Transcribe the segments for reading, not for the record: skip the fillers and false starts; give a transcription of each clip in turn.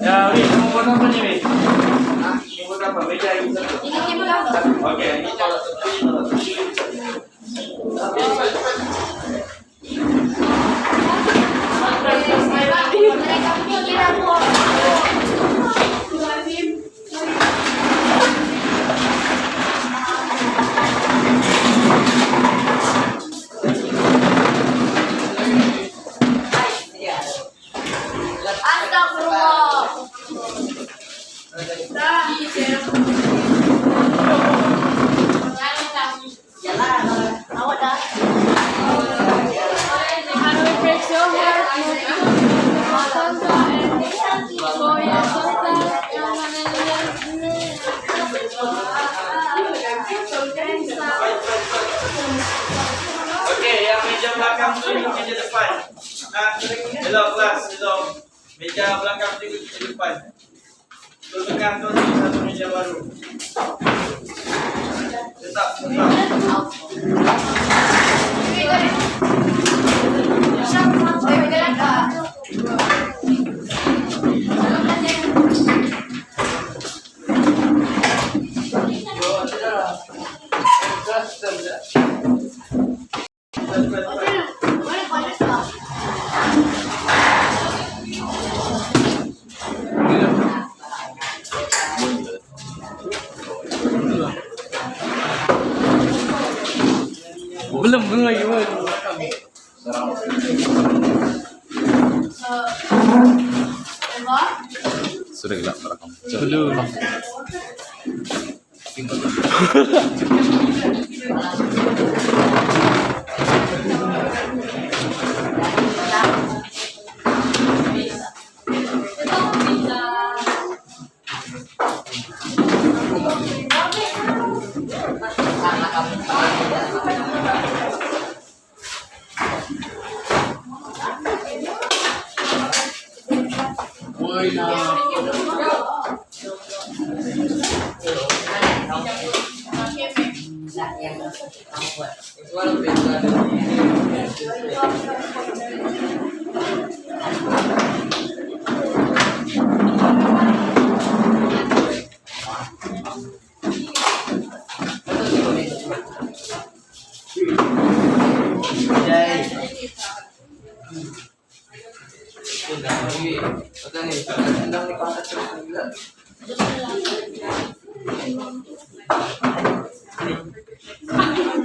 Ya, Wi, kamu buat apa nih, Wi? Ini buat apa? Meja ini satu. Ini berapa? Oke, ini kalau Oke, yang meja belakang dulu meja depan. Nah, hello kelas, hello. Meja belakang dulu meja depan. Tuh tengah tuh satu meja baru. Tetap. Belum lagi mas. Sudah gila merekam. Belum.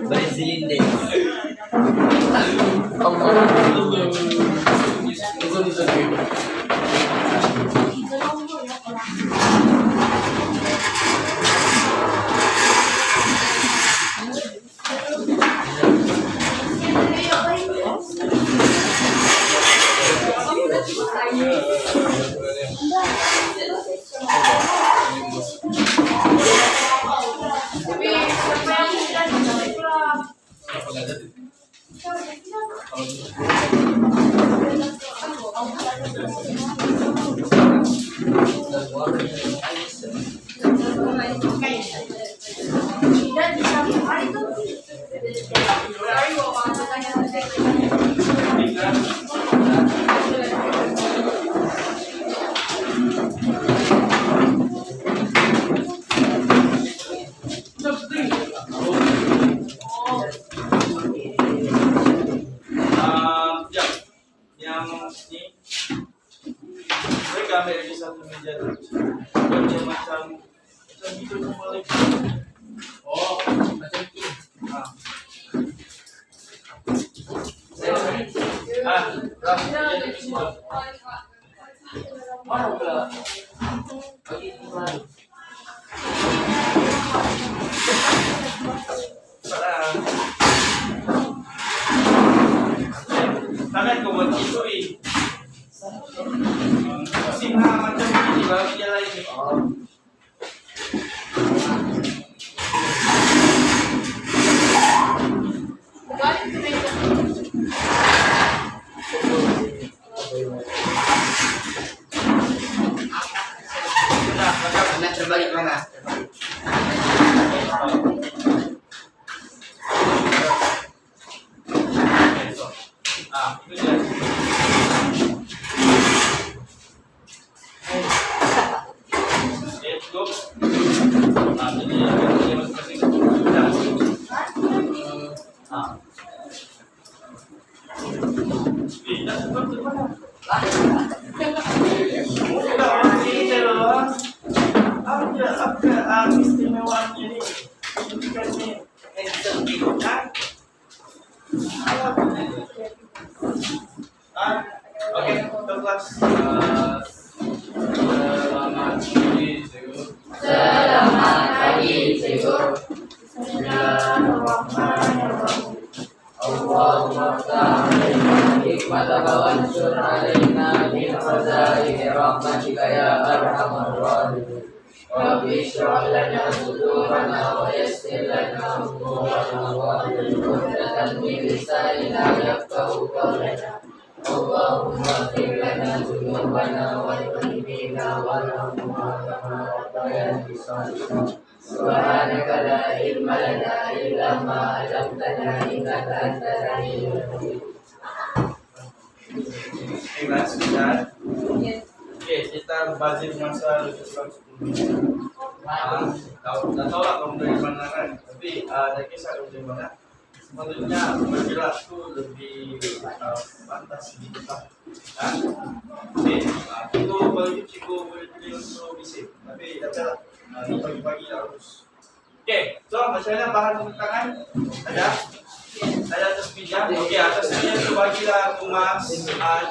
Brazilian Day. Yang ini mereka ambil di satu meja terus. Dia macam gitu kembali. Oh, macam ini. Jadi di sini. Mana pula? Tangan kau buat itu, singa macam ini baru dia lain. Sudah, terbalik mana? Itu dia. cukup. Jadi dia masing-masing sudah. Dah sebab tu mana? Sudah ini loh. Apa istimewaannya ni? Ini kan ni handsome kan? Okey, untuk kelas. Selamat pagi, cikgu. Selamat pagi, cikgu. Bismillahirrahmanirrahim. Allahumma ta'ala hikmata wa ansur alaina min khazaini rahmatika ya arhamar rahimin. Rabbi shrah lana sudurana wa yassir lana umurana wa hlul 'uqdatam min lisanina yafqahu qawlana. Allahumma ighfir lana dhunubana wal mu'minina wal mu'minat kama rabbayana shaghira. Subhanaka la ilma lana illa ma 'allamtana innaka antal alimul hakim. Ikhlas sudah. Okey, kita bazir masa lebih kurang 10 minit. Tahu tak tahu lah kamu dari mana kan? Tapi ada kisah dari mana? Sepatutnya bergerak tu lebih pantas sedikit lah. Okey, itu bagi cikgu boleh pilih untuk bisik. Tapi dah tak. Ni pagi-pagi dah harus. Okey, so macam mana bahan untuk tangan? Ada? Ada atas meja. Okey, atas meja tu bagilah kemas.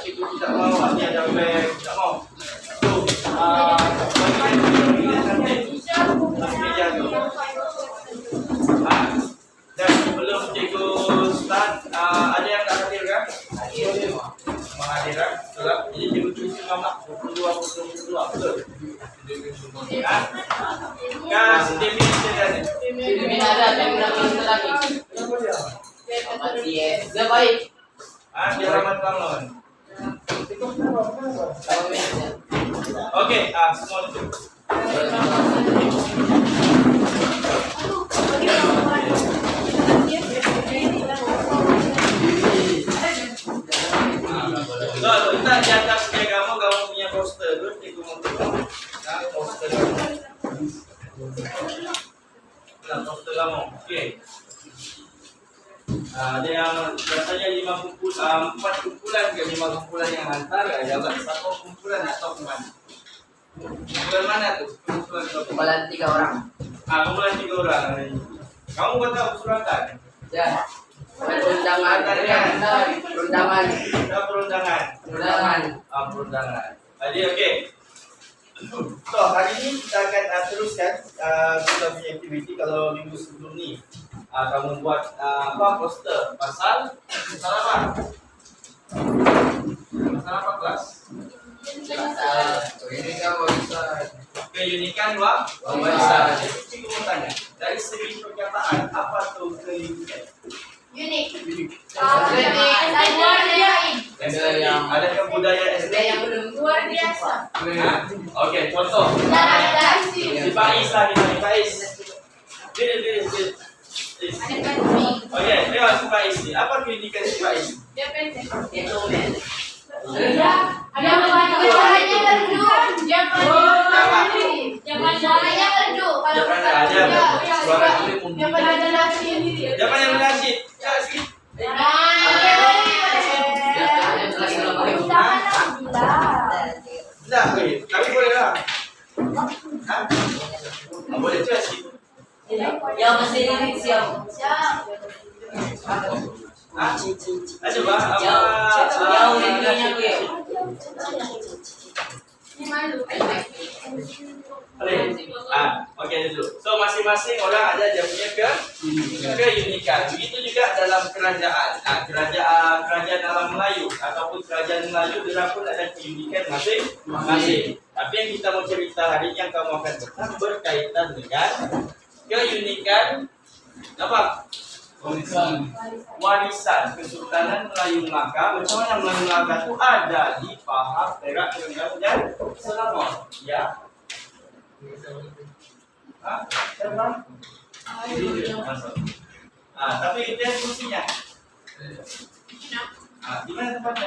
Cikgu tidak mau, ni ada beg, tidak mau. Tu, bagi atas meja tu. Dan sebelum cikgu start, ada yang tak hadir kan? Menghadir kan? Betul tak? Jadi cikgu cuci nama 22, betul? Kan, definition dia ni. Ini ada terminologi lagi. Dia baik. Dia ramai bangun. Apa mesnya? Okey, semua itu. So, kita di atas meja kamu punya poster tu, cikgu mau tengok. Poster kamu. Nah, poster kamu. Okey. Ada yang biasanya 4 kumpulan ke 5 kumpulan yang antara jawab satu kumpulan atau mana? Kumpulan mana tu? Kumpulan 3 orang. Kumpulan 3 orang. Kamu buat tak suratan? Ya. Perundangan. Perundangan. Jadi okey. So, hari ini kita akan teruskan kita punya aktiviti kalau minggu sebelum ni. Kamu buat poster pasal apa? Pasal apa kelas? Ini kamu bisa Keunikan bahasa. Cikgu mau tanya, dari segi perkataan apa tu keunikan? Unik. Ada kebudayaan estetik. Yang luar biasa. Okey, contoh. Si Faiz lah ni, Faiz. Dia. Okey, lewat si Faiz ni. Apa keunikan si Faiz? Dia pendek. Dia comel. Dia suaranya merdu. Dia pandai. Suaranya merdu. Dia pandai. Dia pandai nasyid. Dia pandai menasyid. Cakap sikit. Tak, tapi boleh lah. Boleh cakap sikit. Yang mesti lirik siap. Coba Yang liriknya gue. Okey dulu. So masing-masing orang ada dia punya keunikan. Begitu juga dalam kerajaan. Kerajaan dalam Melayu ataupun kerajaan Melayu dia pun ada keunikan masing-masing. Tapi yang kita mau cerita hari ini yang kamu akan tentang berkaitan dengan keunikan apa? Warisan Kesultanan Melayu Melaka. Macam mana Melayu Melaka itu ada di Pahang, Perak, Terengganu dan Selangor. Ya. Terbang? Tapi itu yang fungsinya. Di mana tempatnya?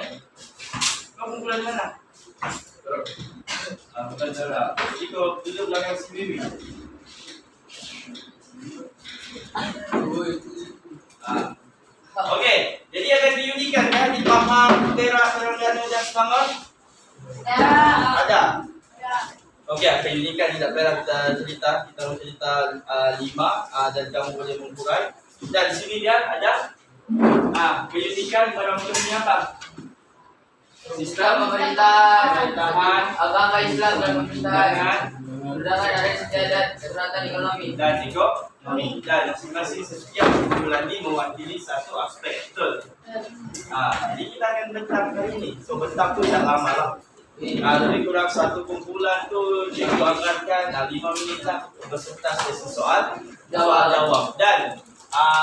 Kau kumpulan di mana? Bukan jarak. Jadi kau duduk belakang sendiri. Okey, jadi ada keunikan kan di Pahang, Perak, Terengganu dan Selangor? Ada. Okey, keunikan di daerah kita cerita, kita mau cerita 5 dan kamu boleh mengurai. Dan di sini dia ada keunikan barang-barang ini apa? Sistem pemerintahan, Pemerintahan agama Islam dan pemerintahan, dengan undangan dari sejadat kesehatan ekonomi. dan ekonomi dan masing-masing setiap bulan ini mewakili satu aspek, betul? Jadi kita akan bentang kali ini. So bentang tu tak lama lah. Lebih kurang satu kumpulan tu dianggarkan 5 minit lah beserta sesi soal jawab. Dan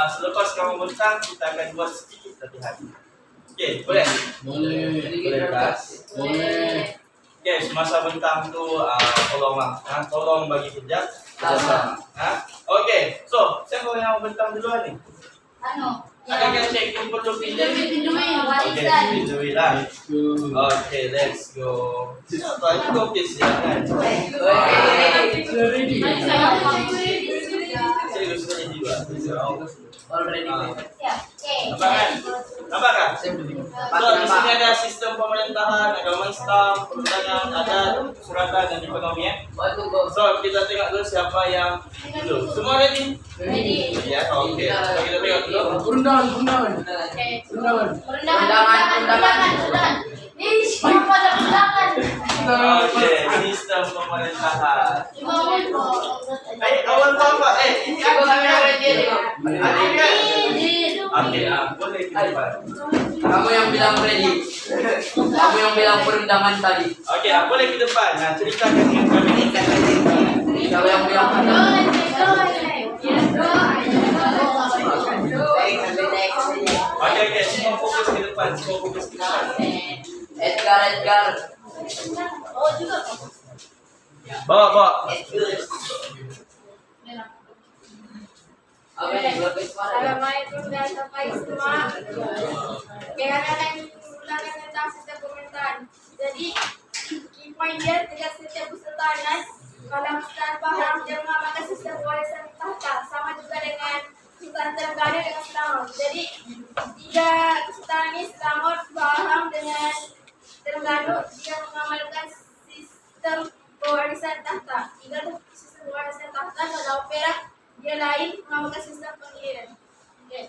selepas kamu bentang kita akan buat sedikit latihan. Okey, boleh? Boleh tak? Boleh. Okey, semasa bentang tu tolong bagi kejap. Okey, so siapa yang mau bentang duluan ni? Ada yang cek yang perlu pinjam? Warisan. Pinjam lah. Okay, let's go. Tadi kau okey silakan. Saya gusto ni juga. Already. Nampak kan? So, di sini ada sistem pemerintahan, agama Islam, perundangan, adat, suratan dan ekonomi ya. So, kita tengok dulu siapa yang dulu. Semua ready? Ya, okey. So, kita tengok dulu. Undangan. Siapa ada undangan? Okey, sistem pemerintahan. Awal apa? Ini Aku apa? yang ready. Ada kan? Okey, boleh kita buat. Kamu yang bilang ready. Kamu yang bilang perundangan tadi. Okey, boleh ke depan. Ceritakan dengan kami. Kamu yang bilang perundangan. Okey, semua fokus ke depan. Edgar. Oh juga. Bawa. Apa yang buat suara? Assalamualaikum dan sampai semua. Kehadiran undangan tentang sistem pemerintahan. Jadi, key point dia tegas setiap kesultanan. Kalau Sultan Pahang dia mengamalkan sistem warisan tahta, sama juga dengan Sultan Terengganu dengan Selangor. Jadi, 3 kesultanan ini Selangor, Pahang dengan Terengganu dia mengamalkan sistem pewarisan tahta. 3 sistem pewarisan tahta. Kalau Perak dia lain mengamalkan sistem pengirian. Okey.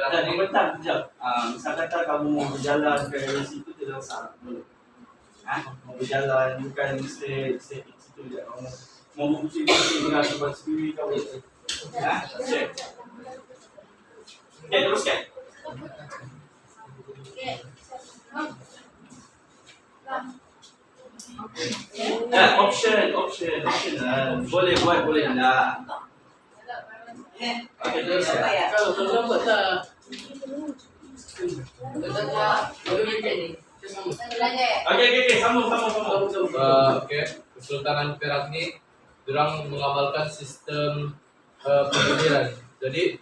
Dan bentar kejap. Misal kata kamu mau berjalan ke situ tidak salah. Mau berjalan bukan stay di situ je. Kamu mau pusing-pusing dengan tempat sendiri kau boleh. Okey. Okey, teruskan. Option. Boleh buat, boleh tak. Okey, teruskan. Okey, sambung. Kesultanan Perak ni dorang mengamalkan sistem pemilihan. Jadi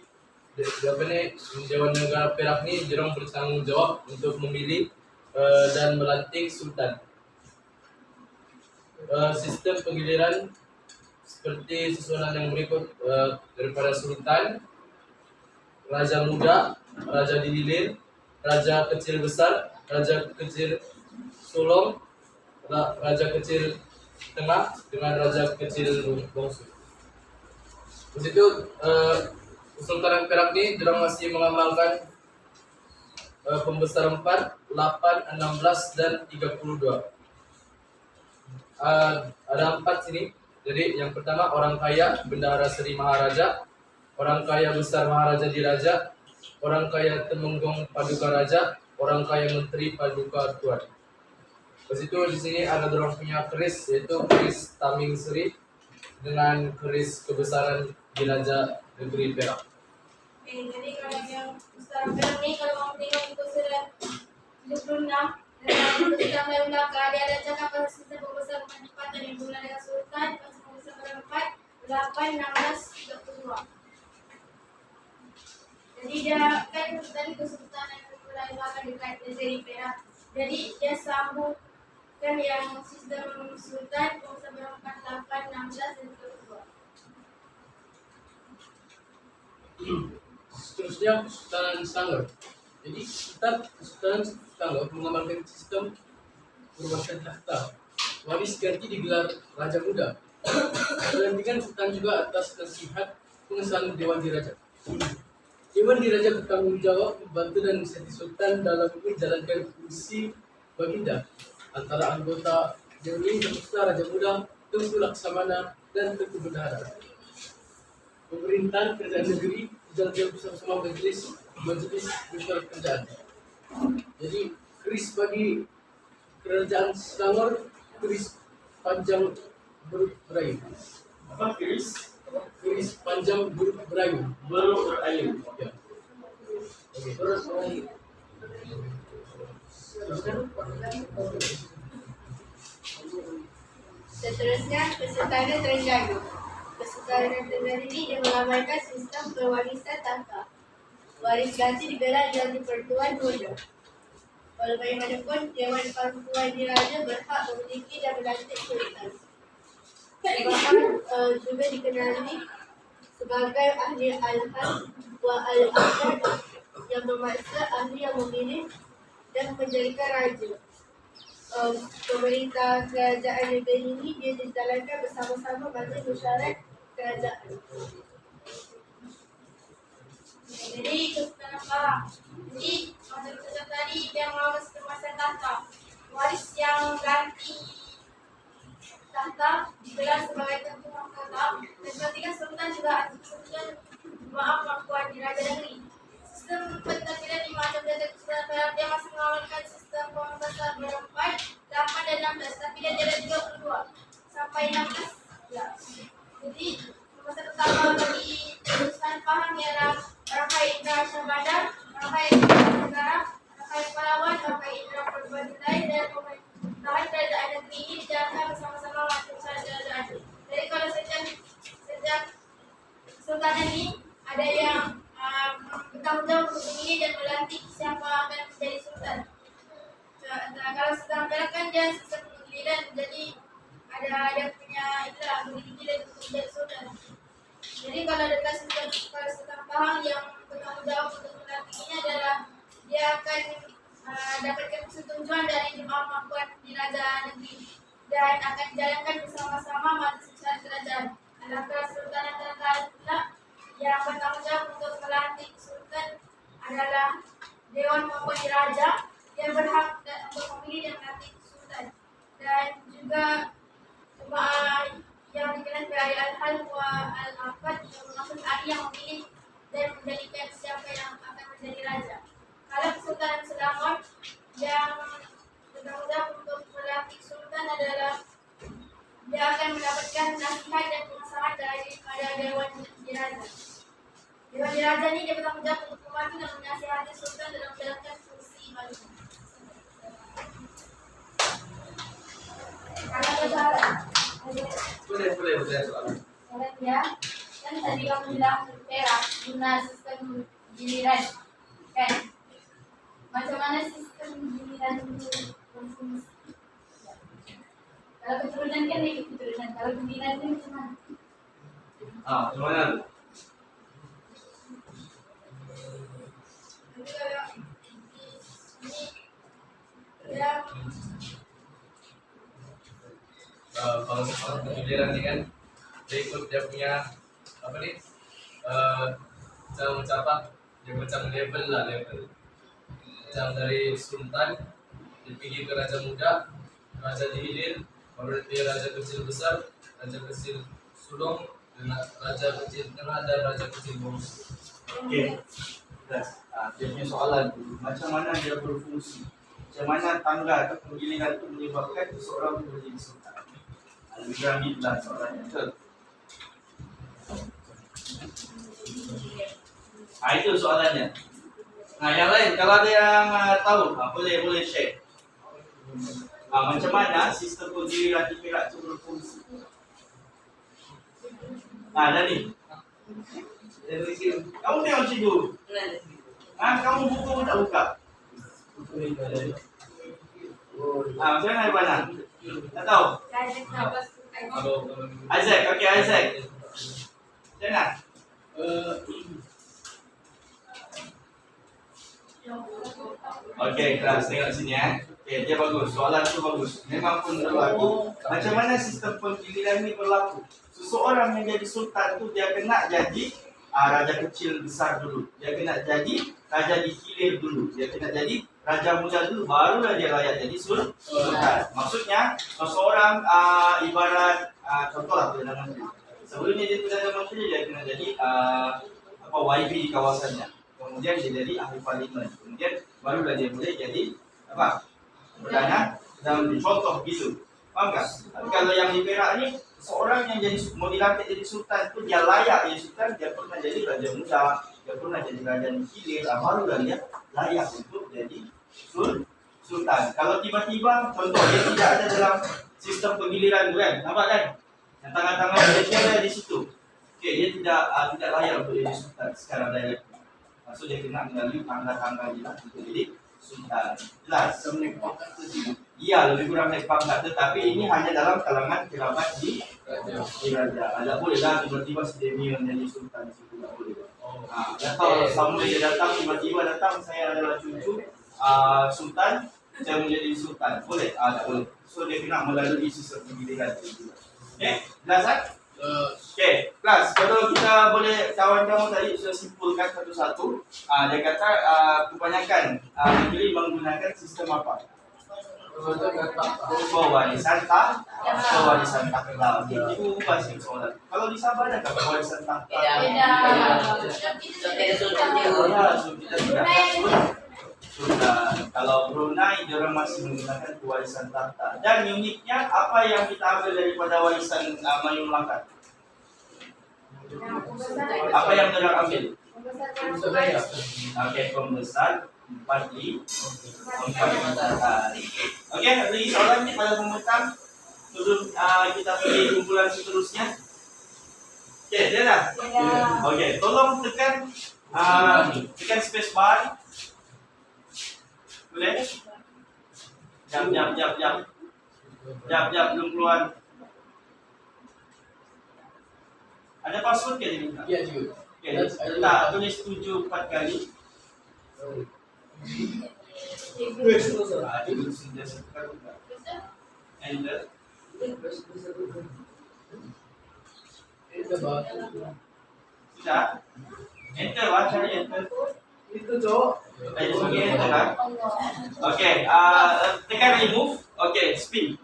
Dewan Negara Perak ni dorang bertanggung jawab untuk memilih dan melantik sultan. Sistem pengiliran seperti susunan yang berikut daripada sultan, raja muda, raja dililir, raja kecil besar, raja kecil sulung, raja kecil tengah dengan raja kecil bongsu. Di situ Kesultanan Perak ni dorang masih mengamalkan pembesar 4, 8, 16 dan 32. Ada 4 sini. Jadi yang pertama orang kaya Bendahara Seri Maharaja, orang kaya besar Maharaja Diraja, orang kaya Temenggung Paduka Raja, orang kaya Menteri Paduka Tuan. Di situ di sini ada dorang punya keris, yaitu keris Taming Seri dengan keris kebesaran Diraja Negeri Perak. Jadi kalau yang besar Perak ni kalau kamu tengok itu surat 76 dan kita menggunakan ada cakap pada sistem pembesaran penempatan yang dimulai dengan sultan pada pembesaran 4, 8, 16, 32. dia kan tadi Kesultanan Brunei akan dekat negeri Perak. Jadi dia sambung kan yang sistem sultan bangsa berempat 8, 16 dan kedua. Seterusnya Kesultanan Selangor. Jadi Kesultanan Selangor mengamalkan sistem perwakilan tahta. Waris ganti digelar Raja Muda. Pelantikan Sultan juga atas nasihat pengesahan Dewan Diraja. Dewan Diraja bertanggung jawab membantu dan menasihati Sultan dalam menjalankan fungsi baginda antara anggota Dewan Diraja, Raja Muda, Tengku Laksamana, dan Tengku Bendahara. Pemerintahan kerajaan negeri dijalankan bersama-sama Majelis Mesyuarat Kerajaan. Jadi keris bagi kerajaan Selangor, keris panjang beruk berayu. Apa Chris? Keris panjang beruk berayu. Baru berayu. Ya. Oke. Terus Seterusnya Kesultanan Terengganu. Kesultanan Terengganu ini dia mengamalkan sistem pewarisan tahta. Waris ganti digelar dengan pertuan muda. Walau bagaimanapun, Dewan Pertuan Diraja berhak memiliki dan melantik sultan. Bahkan juga dikenali sebagai ahli al-hal wa al-aqad yang bermaksud ahli yang memilih dan menjadikan raja. Pemerintah kerajaan negeri ini dia dijalankan bersama-sama Majlis Mesyuarat Kerajaan. Jadi Kesultanan Perak. Jadi macam kita tadi dia mengawal semasa tahta. Waris yang ganti tahta digelar sebagai Tengku Mahkota. Dan ketika Sultan juga ada kesempatan Pertuan Diraja negeri. Sistem pentadbiran di mana Kesultanan Perak dia masih mengamalkan sistem pembebasan berempat, 8 dan 16, tapi dia ada 32 sampai 16. Ya. Jadi masa pertama bagi Sultan Pahang ialah Rangkai Indra Syahbandar, Rangkai Indra Negara, Rangkai Pahlawan, Rangkai Indra Perbuatan dan pemerintahan kerajaan negeri ini dijalankan bersama-sama oleh kerajaan. Jadi kalau sejak Sultan ini ada yang bertanggung jawab untuk memilih dan melantik siapa akan menjadi sultan. Kalau Sultan Perak kan dia sistem pemilihan, jadi ada punya itulah pemilihan untuk menjadi sultan. Jadi kalau dekat Sultan Pahang yang bertanggung jawab untuk melantik ini adalah dia akan dapatkan persetujuan dari Jemaah Mahkamah Diraja Negeri dan akan dijalankan bersama-sama Majlis Mesyuarat Kerajaan. Dalam Kesultanan Terengganu pula yang bertanggung jawab untuk melantik sultan adalah Dewan Mahkamah Diraja yang berhak untuk memilih dan melantik sultan, dan juga yang dikenal sebagai al-hal wa al-aqad yang bermaksud ahli yang memilih dan menjadikan siapa yang akan menjadi raja. Kalau Kesultanan Selangor yang bertanggung jawab untuk melantik sultan adalah dia akan mendapatkan nasihat dan pengesahan daripada Dewan Diraja. Dewan Diraja ini dia bertanggung jawab untuk membantu dan menasihati sultan dalam menjalankan fungsi baginya. Kalau soalan, Boleh soalan. soalan ya, kan tadi kamu bilang Perak guna sistem giliran, kan? Macam mana sistem giliran itu berfungsi? Kalau keturunan kan ikut keturunan, kalau giliran itu macam mana? Macam mana? Jadi kalau ini ya Kalau soal giliran ni kan, dia ikut dia punya apa ni? Macam apa? Dia macam level lah level. Macam dari sultan dipilih ke raja muda, raja dihilir, baru dia raja kecil besar, raja kecil sulung, dan raja kecil tengah dan raja kecil bawah. Okey. Dia punya soalan tu, macam mana dia berfungsi? Macam mana tangga atau penggilingan itu menyebabkan seseorang itu menjadi sultan? Lebih kurang itulah soalannya. Betul? Itu soalannya. Yang lain, kalau ada yang tahu, boleh share. Macam mana sistem penggilingan di Perak itu berfungsi? Dah ni. Kamu tengok cikgu. Kamu buku pun tak buka. Macam mana Ibana? Tak tahu? Isaac, okey Isaac. Macam mana? Okey, kelas tengok sini Okey, dia bagus. Soalan tu bagus. Memang pun berlaku. Macam mana sistem penggiliran ni berlaku? Seseorang yang jadi sultan tu dia kena jadi raja kecil besar dulu. Dia kena jadi raja dihilir dulu. Dia kena jadi raja muda dulu, barulah dia layak jadi sultan. Maksudnya seseorang ibarat contohlah Perdana Menteri. Sebelum dia jadi Perdana Menteri dia kena jadi YB di kawasannya. Kemudian dia jadi ahli parlimen. Kemudian barulah dia boleh jadi Perdana dan contoh gitu. Faham tak? Tapi kalau yang di Perak ni seorang yang jadi mau dilantik jadi sultan tu dia layak jadi sultan, dia pernah jadi raja muda, dia pernah jadi raja hilir, barulah dia layak untuk jadi sultan. Kalau tiba-tiba contoh dia tidak ada dalam sistem penggiliran tu kan, nampak kan? Yang tangan-tangan dia tiada di situ. Okey, dia tidak layak untuk jadi sultan secara direct. Maksud dia kena melalui tangga-tangga dia untuk jadi sultan. Jelas? Iya, lebih kurang naik pangkat, tetapi ini hanya dalam kalangan kerabat di raja. Tidak boleh lah tiba-tiba si Demi menjadi sultan di situ, tidak boleh. Atau sampai dia datang tiba-tiba datang saya adalah cucu sultan, saya menjadi sultan. Boleh? Tak boleh. So dia kena melalui sistem pemilihan itu. Okey, jelas kan? Okey, kelas. Kalau kita boleh kawan-kawan tadi sudah simpulkan satu-satu. Dia kata kebanyakan negeri menggunakan sistem apa? Pewarisan tak kenal. Itu pasti soalan. Kalau di Sabah ada pewarisan tak? Sudah. Kalau Brunei dia orang masih menggunakan pewarisan tahta. Dan uniknya apa yang kita ambil daripada warisan Mayung Melaka? Apa yang dia orang ambil? Okey, pembesar 4 di 4. Okey, lagi soalan ni pada pemerintah sebelum kita pergi kumpulan seterusnya. Okey, dia dah. Okey, tolong tekan space bar. Boleh? Jap, belum keluar. Ada password ke dia minta? Ya, juga. Okey, letak tulis 7 4 kali. Itu sudah sekarang. Enter. Sudah? Enter lah, cari enter. Itu cowok. Enter lah. Okey, tekan remove. Okey, spin.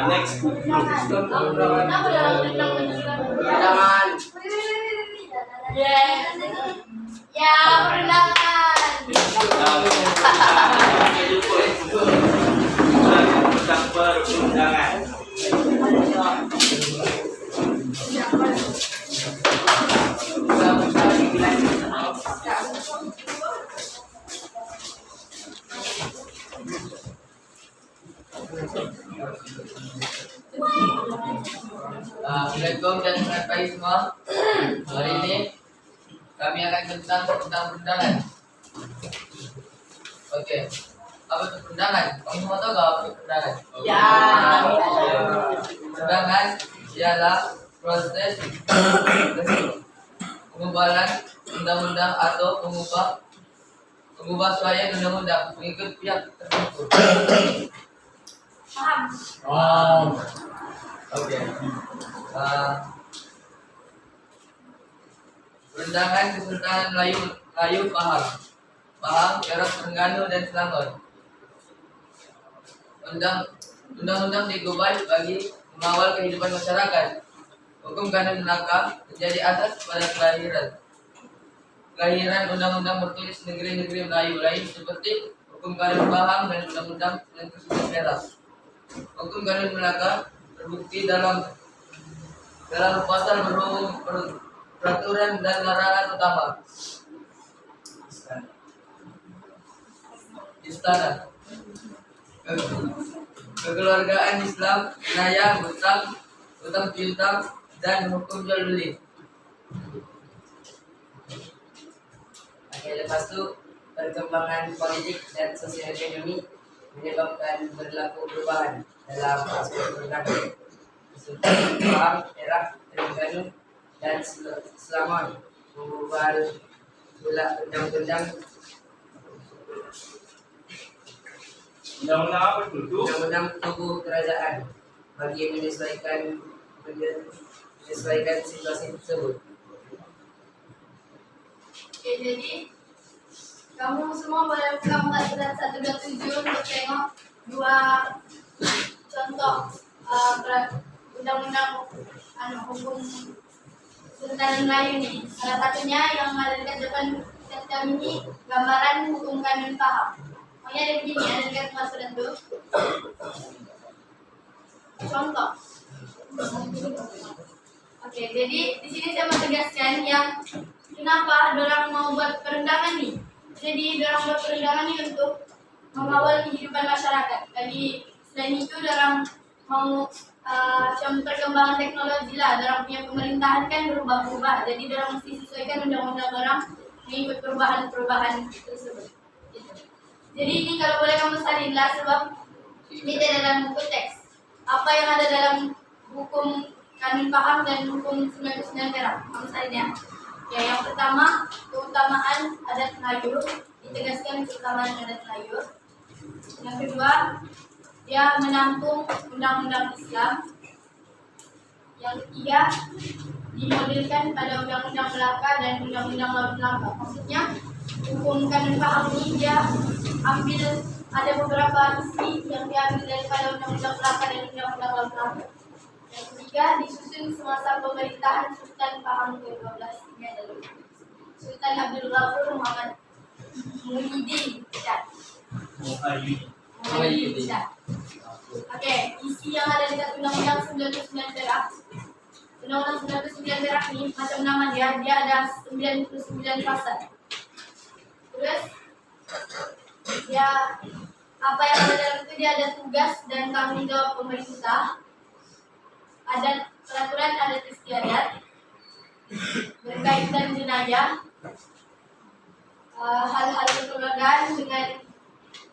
Next group. Jangan. Ya, ulangan. Tentang perundangan. Assalamualaikum dan selamat pagi semua. Hari ini kami akan tentang perundangan. Okey, apa itu perundangan? Kamu semua tahu tak apa itu perundangan? Ya. Perundangan ialah proses pengubahan undang-undang atau mengubah suara undang-undang mengikut pihak tertentu. Paham. Okey. Perundangan Kesultanan Melayu Pahang, Perak, Terengganu dan Selangor. Undang-undang digubah bagi mengawal kehidupan masyarakat. Hukum kanun Melaka menjadi asas pada kelahiran undang-undang bertulis negeri-negeri Melayu lain seperti Hukum Kanun Pahang dan Undang-Undang yang tersebut Perak. Hukum Kanun Melaka terbukti dalam pasal berhubung peraturan dan larangan utama. Istana. Kekeluargaan Islam, wilayah, hutang piutang, dan hukum jual beli. Oke, lepas itu perkembangan politik dan sosial ekonomi menyebabkan berlaku perubahan dalam aspek perundangan. Sultan Pahang, Perak, Terengganu, dan Selangor mengubah pula undang-undang apa itu? undang-undang tubuh kerajaan bagi menyesuaikan situasi tersebut. Oke, jadi kamu semua boleh buka muka surat 127 untuk tengok dua contoh undang-undang hukum Sultan Melayu ini. Salah satunya yang ada dekat depan kami ini gambaran hukum kanun Pahang. Pokoknya ada begini, ada dekat muka surat itu. Contoh. Oke, jadi di sini saya mau tegaskan yang kenapa dorang mau buat perundangan nih. Jadi dorang buat perundangan nih untuk mengawal kehidupan masyarakat. Jadi selain itu dorang mau macam perkembangan teknologi lah. Dorang punya pemerintahan kan berubah-ubah. Jadi dorang mesti sesuaikan undang-undang dorang mengikut perubahan-perubahan tersebut. Gitu. Jadi ini kalau boleh kamu salin lah sebab ini ada dalam buku teks. Apa yang ada dalam hukum kanun Pahang dan hukum 99 Perak. Kamu salin ya. Ya, yang pertama, keutamaan adat Melayu, ditegaskan keutamaan adat Melayu. Yang kedua, dia menampung undang-undang Islam. Yang ketiga, dimodelkan pada undang-undang Melaka dan undang-undang Laut Melaka. Maksudnya, hukum kanun Pahang ini dia ambil ada beberapa isi yang diambil daripada undang-undang Melaka dan undang-undang Laut Melaka. Yang ketiga, disusun semasa pemerintahan Sultan Pahang ke-12. Ini adalah Sultan Abdul Ghafur Muhammad Muhyiddin Shah. Muhyiddin Shah. Oke, isi yang ada dekat Undang-Undang 99 Perak. Undang-Undang 99 Perak ini macam nama dia ada 99 pasal. Terus dia apa yang ada dalam itu dia ada tugas dan tanggung jawab pemerintah. Ada peraturan adat istiadat berkaitan jenayah, hal-hal kekeluargaan dengan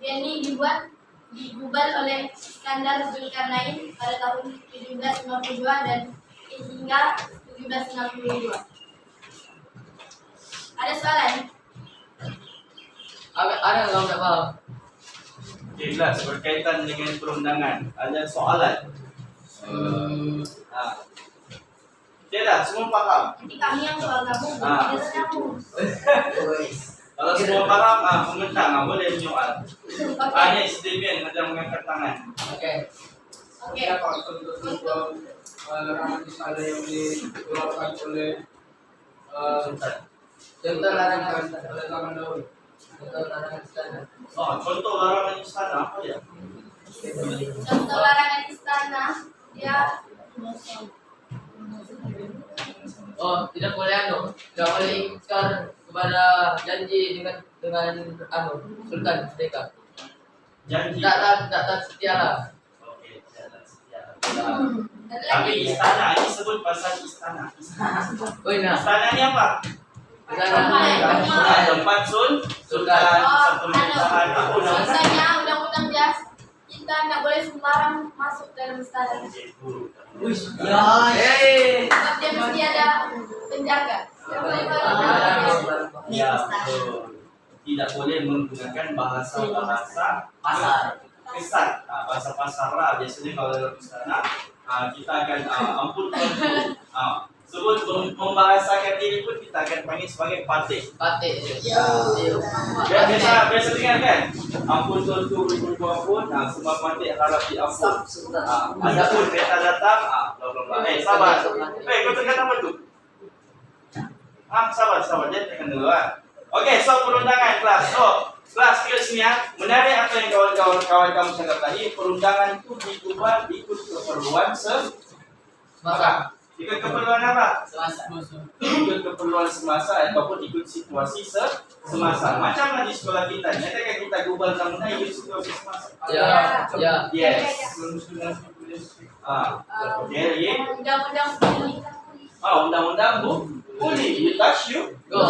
ini digubal oleh Iskandar Zulkarnain pada tahun 1752 dan hingga 1762. Ada soalan? Ada nggak nggak paham? Jelas berkaitan dengan perundangan. Ada soalan? Tidak, semua paham. Nanti kami yang soal kamu, Ah. biasa kamu. Kalau semua paham, komentar, boleh menyoal. Oke, Ini Steven ada mengangkat tangan. Oke. oke. Untuk larangan istana yang dikeluarkan oleh Contoh larangan oleh zaman dahulu. contoh larangan istana. Contoh larangan istana apa ya? Contoh larangan istana, dia Tidak boleh tidak boleh ingkar kepada janji dengan Sultan mereka. Janji. Tak setia lah. Oke, tidak setia. ada Tapi lagi. istana, ini sebut pasal istana. Oh ini Istana ini apa? Tempat sultan, pemerintahan. Contohnya undang-undang jas, kita nggak boleh sembarang masuk dalam istana. Sebab dia mesti ada penjaga. Dia boleh Ya, betul. Tidak boleh menggunakan bahasa-bahasa pasar. kesat, bahasa pasar lah. Biasanya kalau dalam istana, kita akan ampun sebut membahasakan diri pun kita akan panggil sebagai patih. Batik. Biasa dengar kan? Ampun tuanku beribu ampun, semua patih harap diampun. Adapun kereta datang, bla bla bla. Sabar. Kau tekan apa tu? Sabar, jangan tekan dulu Oke, perundangan kelas. Kelas kelasnya menarik apa yang kawan-kawan kamu cakap tadi. Perundangan itu diubah ikut keperluan semasa. Ikut keperluan apa? Ikut keperluan semasa ataupun ikut situasi semasa. Macam mana di sekolah kita? Nyatakan kita ubah undang-undang ikut situasi semasa. Ya. Yes. Oke, Undang-undang pulih. undang-undang boleh. You touch you. Go.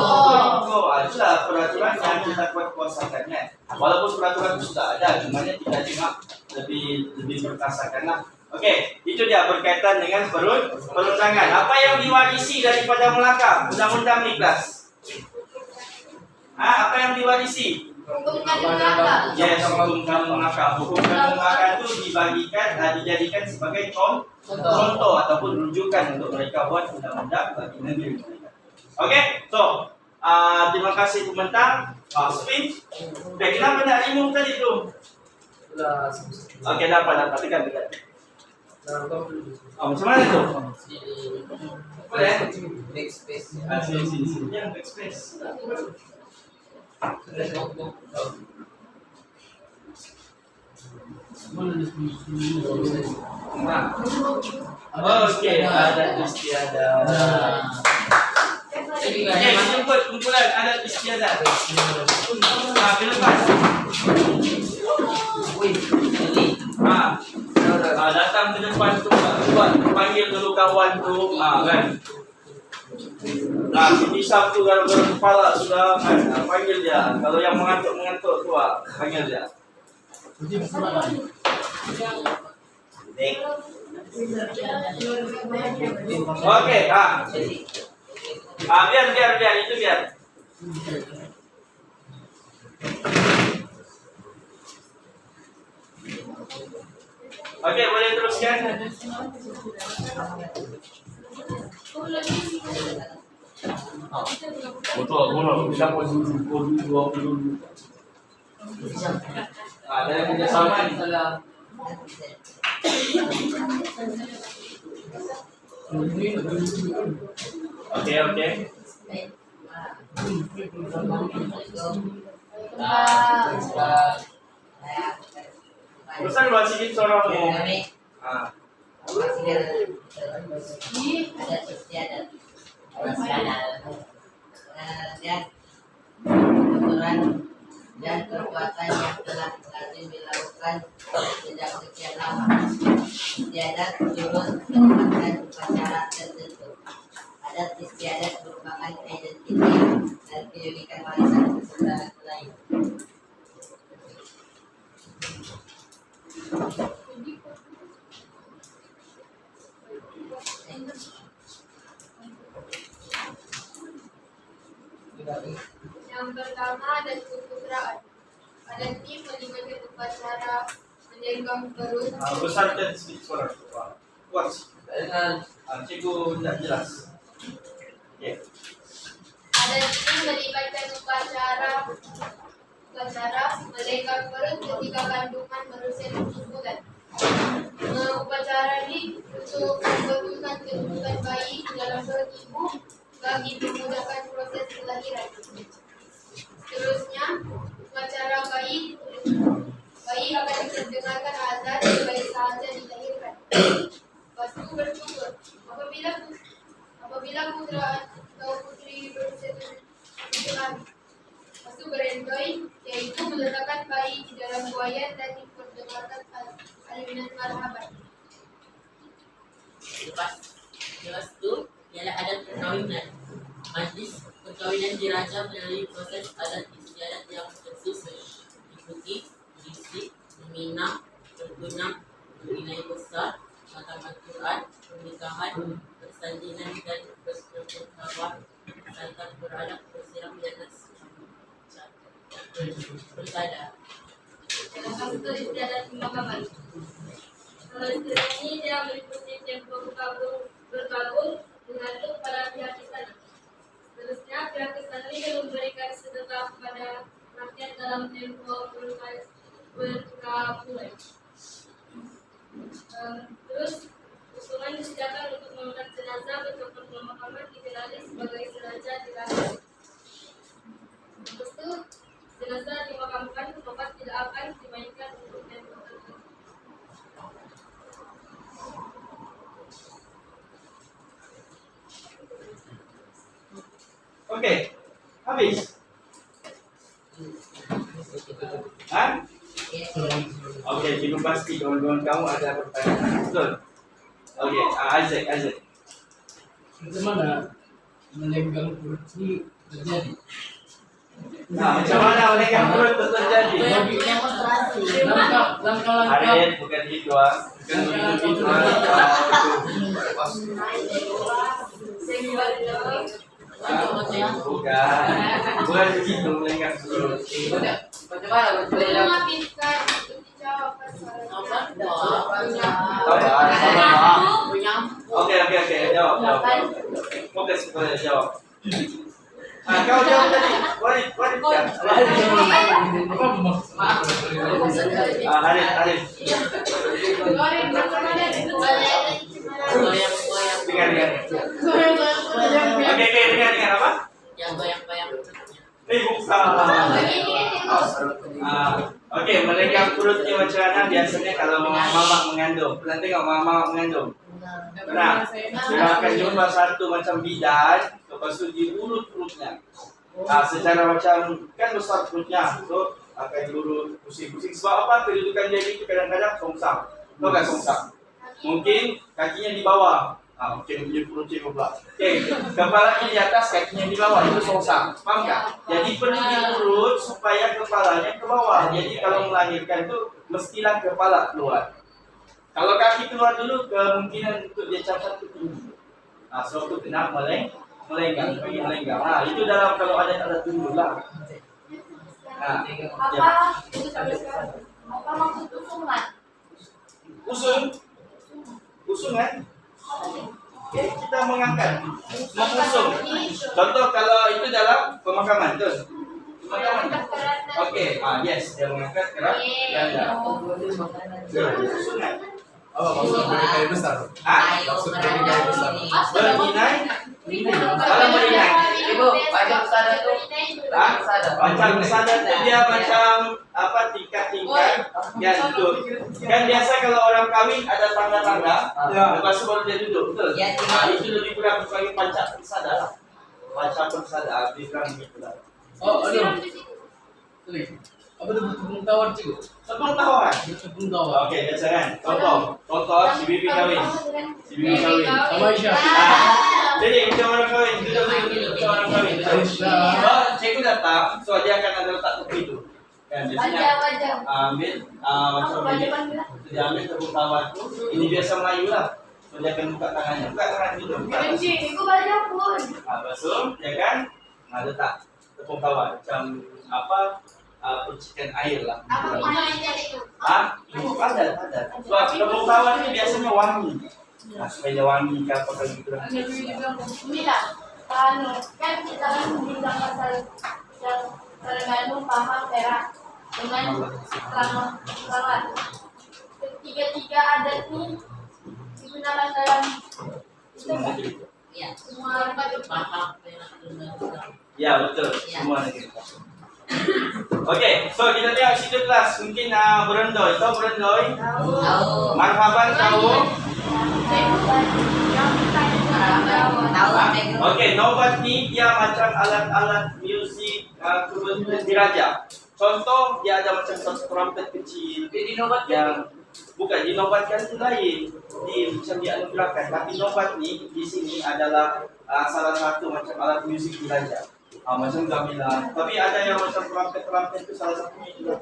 Go. Itulah peraturan yang kita kuasakannya. Walaupun peraturan itu sudah ada, cuma kita cuma lebih perkasakan lah. Oke, itu dia berkaitan dengan perundangan. Apa yang diwarisi daripada Melaka? Undang-undang nih kelas. Apa yang diwarisi? Hukum Melaka. Yes, hukum Melaka. Hukum Melaka itu dijadikan sebagai contoh ataupun rujukan untuk mereka buat undang-undang bagi negeri mereka. Oke, so terima kasih komentar. Speech. Oke, kenapa nak remove tadi tu? Oke, dapat tekan. Macam mana tu? Boleh? Backspace. Sini. Yang backspace. Oke, adat istiadat. Oke, jemput kumpulan adat istiadat. Lepas. Datang ke depan tu, panggil dulu kawan tu, kan. Si pisau tu garuk-garuk kepala sudah kan, panggil dia. Kalau yang mengantuk tu, panggil dia. Oke, biar itu biar. Oke, boleh teruskan. Betul, siapa dulu 20. Ada yang kerjasama nih. Oke. Pesan buat sikit seorang mau. Adat istiadat. Dan aturan dan perbuatan yang telah lazim dilakukan sejak sekian lama. Istiadat turut merupakan upacara tertentu. Adat istiadat merupakan identitas dan keunikan warisan kesultanan lain. Yang pertama adat keputraan. Adat ini melibatkan upacara menjenggang perut. Besar dan sedikit suara. Kuat. Cikgu tidak jelas. Oke. Adat ini melibatkan upacara melenggang perut ketika kandungan berusia 7 bulan. Upacara ini untuk membetulkan kedudukan bayi di dalam perut ibu bagi memudahkan proses kelahiran. Seterusnya, upacara bayi akan didengarkan azan bayi sahaja dilahirkan. Lepas itu bersyukur apabila putra atau putri berusia 7 hari. Lepas itu berenjoy, yaitu meletakkan bayi di dalam buayan dan diperdengarkan aliran marhaban. Lepas itu ialah adat perkawinan. Majlis perkawinan dirancang melalui proses adat istiadat yang tersusun, diikuti diisi, meminang, bertunang, berinai besar, khatam Al-Quran, pernikahan, persalinan dan persekongkawan, serta beranak bersiram di atas bersadar. Satu istiadat pemakaman. Kalau istiadat ini dia meliputi tempo berkabung mengatur pada pihak istana. Seterusnya pihak istana ini memberikan sedekah kepada rakyat dalam tempo berkabung. Terus usungan disediakan untuk mengangkat jenazah ke tempat pemakaman dikenali sebagai sengaja dilakukan. Terus itu jenazah dimakamkan, tempat tidak akan dimainkan untuk tempo tertentu. Oke, habis. Oke, cikgu pasti kawan-kawan kamu ada pertanyaan. Betul. Oke, Isaac. Bagaimana melenggang perut ini terjadi. Nah, macam mana meningkat perut itu terjadi? Demonstrasi. Langkah-langkah Arit, bukan gitu ah. Bukan gitu ah. Bukan begitu meningkat perut. Bagaimana? Belum habiskan untuk dijawab persoalan. Sabar. Oke, jawab. Fokus kepada jawab. Kau jawab tadi. Warid kan? apa maksud? Harit. Goreng bagaimana itu? Goyang-goyang. Dengar. Oke, dengar apa? Yang goyang-goyang. Oke, meningkat perutnya macam mana biasanya kalau mama mengandung. Pernah tengok mama mengandung? Nah, kita akan jumpa satu macam bidan, lepas tu diurut perutnya. Secara macam kan besar perutnya, so akan diurut pusing-pusing. Sebab apa? Kedudukan dia itu kadang-kadang songsang. Tahu kan songsang? Mungkin kakinya di bawah. Mungkin dia peruncing pula. Okey, kepalanya di atas, kakinya di bawah, itu songsang. Faham tak? Jadi perlu diurut supaya kepalanya ke bawah. Jadi kalau melahirkan tu mestilah kepala keluar. Kalau kaki keluar dulu, kemungkinan untuk dia cacat itu tinggi. So tu kena melenggang. Itu dalam kalau ada tunggu lah. Apa maksud usungan? Usung kan? Kita mengangkat, mengusung. Contoh kalau itu dalam pemakaman tu. Okey, yes, dia mengangkat kerak ganda. Usungan. Apa maksud bernikahi besar? Maksud bernikahi besar. Berinai. Kalau berinai. Ibu, pajak sada tu. Macam sada tu dia macam apa tingkat-tingkat yang duduk. Kan biasa kalau orang kahwin ada tangga-tangga, lepas tu baru dia duduk, betul? Itu lebih kurang sebagai pancak persada lah. Pancak persada, lebih kurang begitu lah. Oh, aduh. Sorry. Apa tu tepung tawar cikgu? Tepung tawar. Tepung tawar. Okey, biasa kan? Contoh si bibi kahwin. Sama Aisyah. Jadi kita orang kahwin, kita orang kahwin. Cikgu datang, so dia akan ada letak tepi tu. Kan biasanya ambil macam ni. Dia ambil tepung tawar tu. Ini biasa Melayu lah. So dia akan buka tangannya. Buka tangan dulu. Ibu banyak pun. Lepas tu dia kan letak tepung tawar macam apa? Percikan air lah. Apa namanya itu? Ada. Sebab tepung tawar ni biasanya wangi. Supaya dia wangi ke apa gitu. Inilah, kan kita kan bilang pasal Terengganu, Pahang, Perak dengan sangat ketiga adat ini digunakan dalam semua Paham. Ya betul, semua negeri. Okey, so kita tengok situ kelas. Mungkin berendoi, tahu berendoi? Marhaban tahu? Okey, nobat ni dia macam alat-alat muzik kebetulan diraja. Contoh dia ada macam satu trompet kecil. Jadi nobat yang bukan dinobatkan itu lain, macam dianugerahkan. Tapi nobat ni di sini adalah salah satu macam alat muzik diraja. Macam gamelan. Tapi ada yang macam trompet itu salah satunya juga.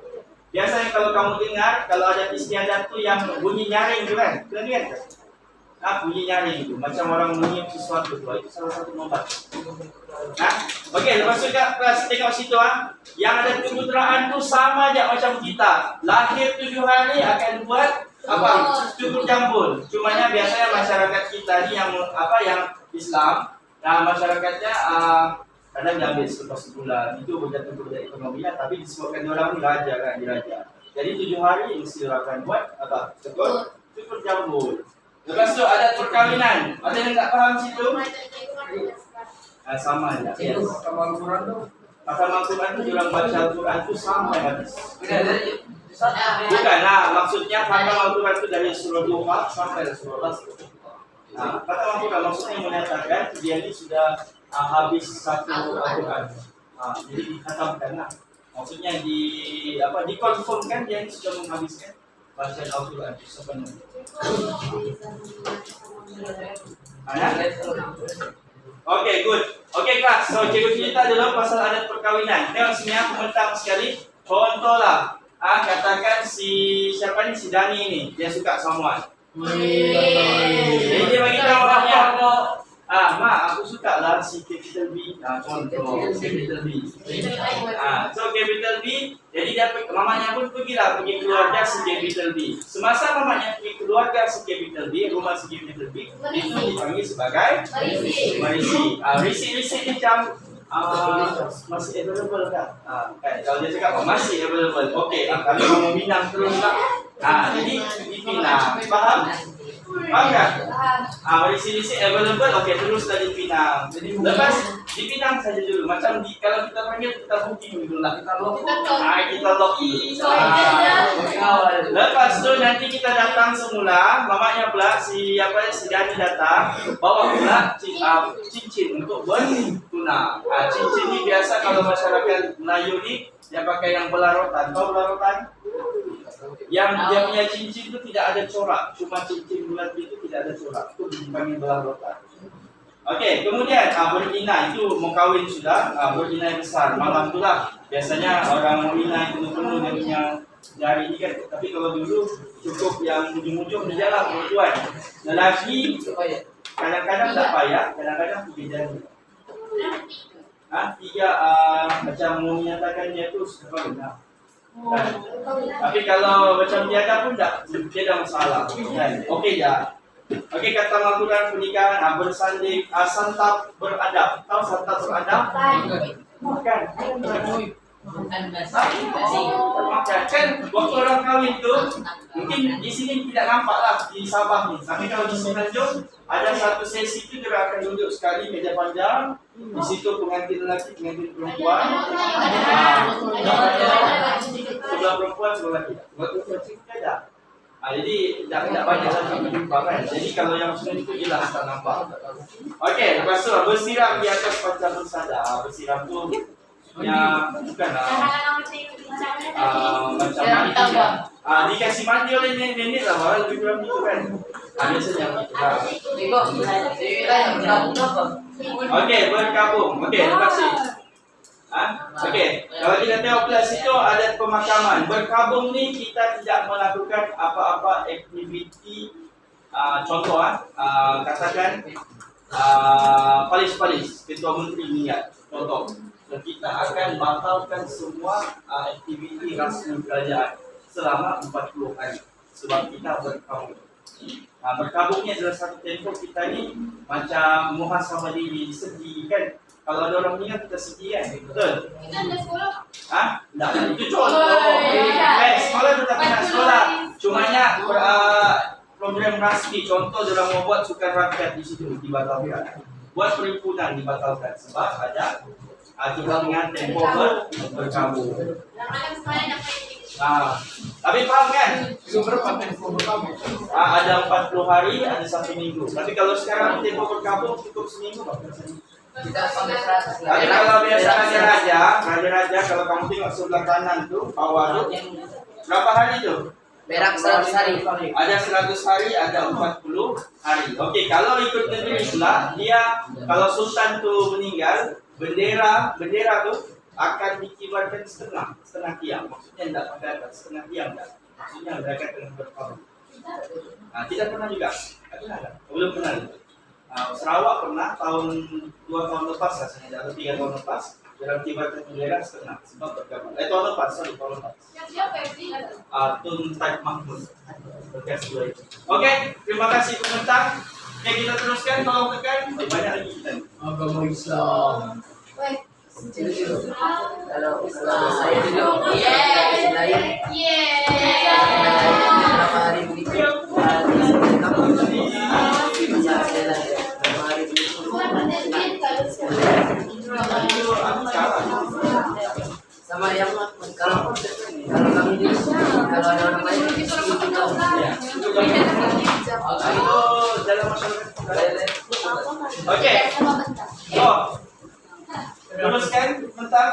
Biasanya kalau kamu dengar, kalau ada istiadat tu yang bunyi nyaring tu kan, kena lihat kan? Bunyi nyaring tu, macam orang menyiap sesuatu tu, itu salah satu nobat. Okey, lepas tu kelas tengok situ yang ada keputeraan tu sama aja macam kita. Lahir 7 hari akan buat apa? Cukur jambul. Cumanya biasanya masyarakat kita ni yang Islam, masyarakatnya kadang diambil selepas sebulan. Itu bergantung pada ekonomi lah. Tapi disebabkan orang ni raja kan, diraja. Jadi 7 hari mesti akan buat apa? Cukur jambul. Lepas tu ada perkahwinan. Ada yang tak faham situ? Sama aja. Yes. Sama Al-Quran tu. Al-Quran tu orang baca Al-Quran tu sama habis. Bukan maksudnya khatam Al-Quran tu dari surah Duha sampai surah Las. Khatam Al-Quran maksudnya menyatakan dia ni sudah habis satu Al-Quran. Jadi dikhatamkan lah. Maksudnya dikonfirmkan dia ni sudah menghabiskan bacaan Al-Quran sepenuhnya. Okay, good. Okay, kelas. So, cikgu cerita dulu pasal adat perkawinan. Tengok sini aku mentang sekali. Contohlah. Katakan siapa ni? Si Dani ni. Dia suka someone. Jadi dia bagi tahu orangnya. Mak, aku suka lah si capital B. Contoh, capital B. So capital B, jadi dia mamanya pun pergi keluarga si capital B. Semasa mamanya pergi keluarga si capital B, rumah si capital B, itu dipanggil sebagai marisi. Risi ni macam masih available kan? Kalau dia cakap masih available, okey. Kalau mau minang terus lah. Jadi dipinang, faham? Faham kan? Marisi available, okey, teruslah dipinang. Lepas dipinang saja dulu. Macam kalau kita panggil, kita booking dulu lah. Kita lock. Kita lock. Lepas tu nanti kita datang semula. Mamanya pula si Dani datang, bawa pula cincin untuk bertunang. Cincin ni biasa kalau masyarakat Melayu ni dia pakai yang belarotan. Tahu belarotan? Yang dia punya cincin tu tidak ada corak, cuma cincin bulat itu tidak ada corak. Itu dipanggil belarotan. Okey, kemudian berzina itu mau kawin sudah, berzina yang besar. Malam tu lah biasanya orang berzina itu penuh dia punya jari ni kan. Tapi kalau dulu cukup yang ujung-ujung dia lah perempuan. Lelaki kadang-kadang tak payah, kadang-kadang 3 jari. 3 macam mau menyatakan dia tu sudah benar. Tapi kalau macam tiada pun tak ada masalah. Okey ya. Okey, kata Al-Quran pernikahan bersanding, santap beradab. Tahu santap beradab? Makan. Makan. Kan waktu orang kahwin tu mungkin di sini tidak nampak lah di Sabah ni. Tapi kalau di Semenanjung ada satu sesi tu dia akan duduk sekali meja panjang. Di situ pengantin lelaki, pengantin perempuan. Sebelah perempuan, sebelah lelaki. Waktu kecil ada. Jadi tidak banyak lagi kan. Jadi kalau yang macam itu jelas tak nampak. Okey, lepas tu bersiram di atas panca bersada. Bersiram tu punya bukanlah macam mandi. Dikasih mandi oleh nenek lah, lebih kurang gitu kan. Biasanya gitu. Okey, berkabung. Okey, terima kasih. Okey, kalau kita tengok pula situ ada pemakaman. Berkabung ni kita tidak melakukan apa-apa aktiviti. Contoh katakan palis-palis ketua menteri meninggal. Contoh, kita akan batalkan semua aktiviti rasmi kerajaan selama 40 hari sebab kita berkabung. Berkabung ni adalah satu tempoh kita ni macam muhasabah diri, sedih kan. Kalau ada orang meninggal kita sedih kan, betul? Kita ada sekolah. Tak, itu contoh. Sekolah tetap nak sekolah. Cumanya program rasmi, contoh dia mau buat sukan rakyat di situ dibatalkan. Buat perhimpunan dibatalkan sebab ada kita dengan tempoh berkabung. Tapi paham kan? Ada 40 hari, ada 1 minggu. Tapi kalau sekarang tempoh berkabung cukup seminggu. Kita sampai 100. Tapi kalau biasa raja-raja kalau kamu tengok sebelah kanan tu, bawah tu, berapa hari tu? Berak 100 hari. Ada 100 hari, ada 40 hari. Okey, kalau ikut negeri pula, dia kalau sultan tu meninggal, bendera tu akan dikibarkan setengah tiang. Maksudnya tidak pakai atas, setengah tiang tak. Maksudnya mereka tengah berkabung. Tidak pernah juga. Belum pernah. Sarawak pernah tahun 2 tahun lepas rasanya, atau 3 tahun lepas dalam kibarkan bendera setengah sebab berkabung. Tahun lepas. Siapa yang beli? Tun Taib Mahmud. Bekas 2 itu. Okey, terima kasih komentar. Okey, kita teruskan, tolong tekan. Banyak lagi kita. Agama Islam. Kalau Islam saya dulu. Berapa hari begitu? Sama yang kalau kami di kalau ada orang lain Itu dalam masyarakat. Okey. Teruskan bentar.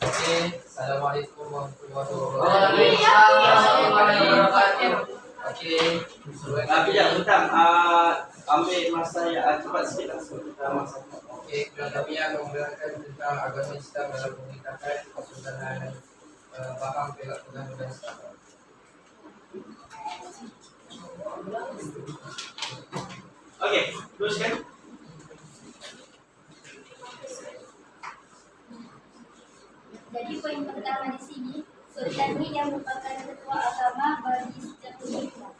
Assalamualaikum warahmatullahi Waalaikumsalam warahmatullahi wabarakatuh. Oke. Tapi ya bentar, ambil masa ya cepat sikit langsung kita masa. Oke, kami akan memberikan tentang agama Islam dalam meningkatkan kesultanan paham perilaku dan Islam. Oke, teruskan. Jadi poin pertama di sini, sultan ini yang merupakan ketua agama bagi setiap negara.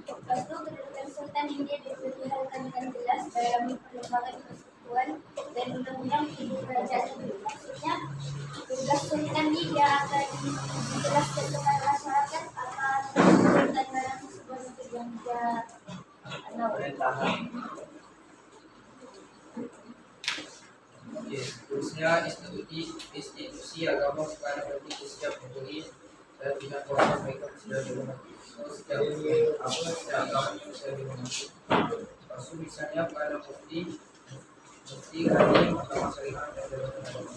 Lepas itu kedudukan sultan ini diperlihatkan dengan jelas dalam perlembagaan persekutuan dan undang-undang ibu kerajaan itu. Maksudnya tugas sultan ini dia akan menjelaskan kepada masyarakat apa sultan dalam sebuah negeri yang dia Oke, terusnya institusi agama kepada bagi setiap negeri dan tidak proses mereka sudah dihormati. Setiap agama yang sudah dihormati. Maksud misalnya pada mufti kami mahkamah syariah dan jabatan agama.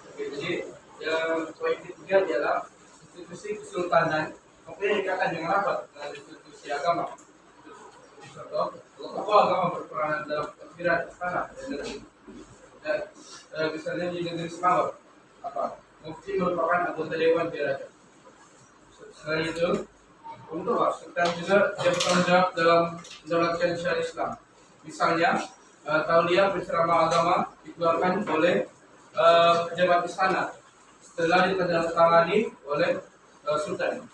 Oke, jadi yang poin ketiga adalah institusi kesultanan. Oke, dikatakan dengan apa? Dengan institusi agama. Contoh, tokoh agama berperan dalam pikiran istana dan misalnya di negeri Semarang apa? Mufti merupakan anggota dewan raja. Selain itu, untuk sultan juga dia bertanggung jawab dalam menjalankan syariat Islam. Misalnya, tauliah penceramah agama dikeluarkan oleh pejabat istana setelah ditandatangani oleh sultan.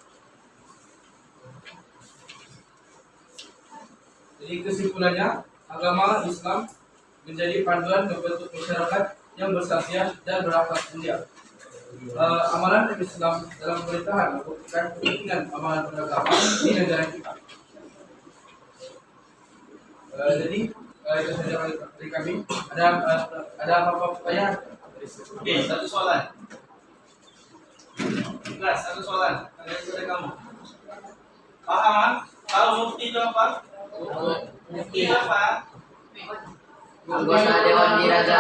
Jadi kesimpulannya, agama Islam menjadi panduan membentuk masyarakat yang bersasiah dan berakhlak mulia. Amalan Islam dalam pemerintahan membuktikan kepentingan amalan peragaman di negara kita. Jadi itu saja dari kami. Ada apa-apa pertanyaan? Oke, satu soalan. Kelas, satu soalan. Dari kamu. Paham? Tahu mufti itu apa? Mufti apa? Anggota Dewan Diraja.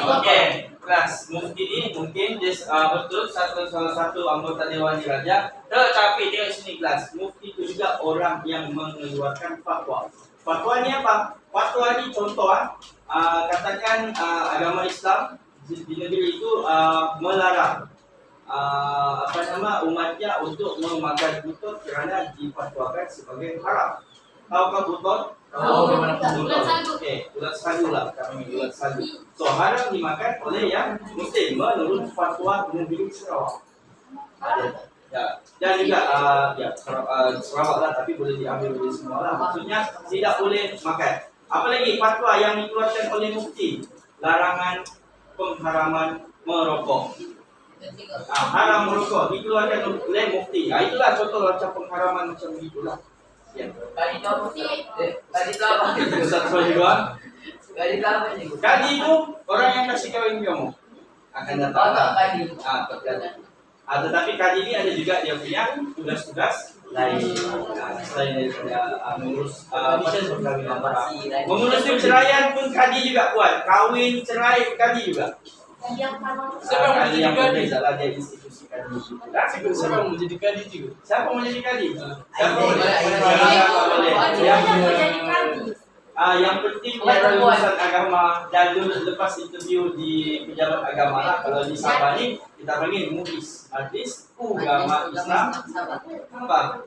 Oke, kelas. Mufti ini mungkin betul salah satu anggota Dewan Diraja. Tetapi dia sini kelas. Mufti itu juga orang yang mengeluarkan fatwa. Fatwa ini apa? Fatwa ini contoh, katakan agama Islam di negeri itu melarang umatnya untuk memakai butut kerana difatwakan sebagai haram. Tahukah butut? Butut. Oke, ulat sagu lah kami ulat sagu. So haram dimakan oleh yang Muslim menurut fatwa negeri Sarawak. Ya, dan juga Sarawak lah, tapi boleh diambil oleh semua lah. Maksudnya tidak boleh makan. Apalagi fatwa yang dikeluarkan oleh mufti, larangan pengharaman merokok. Haram merokok dikeluarkan oleh mufti. Itulah contoh macam pengharaman macam itulah. Ya. Tadi apa? Satu juga. Tadi apa ni? Kadi itu orang yang kasih kawin kamu akan datang. Terkadang. Tetapi kadi ini ada juga dia punya tugas-tugas lain. Selain daripada mengurus perkahwinan orang. Mengurus perceraian pun kadi juga buat. Kawin cerai kadi juga. Siapa yang menjadi kadi? Salah dia institusi kadi. Siapa yang menjadi kadi juga? Siapa mau jadi kadi? Siapa Boleh. boleh? menjadi kadi. Yang penting dia lulusan agama dan lepas interview di pejabat agama lah. Kalau di Sabah ni kita panggil MUIS, Majlis Ulama Islam. Apa?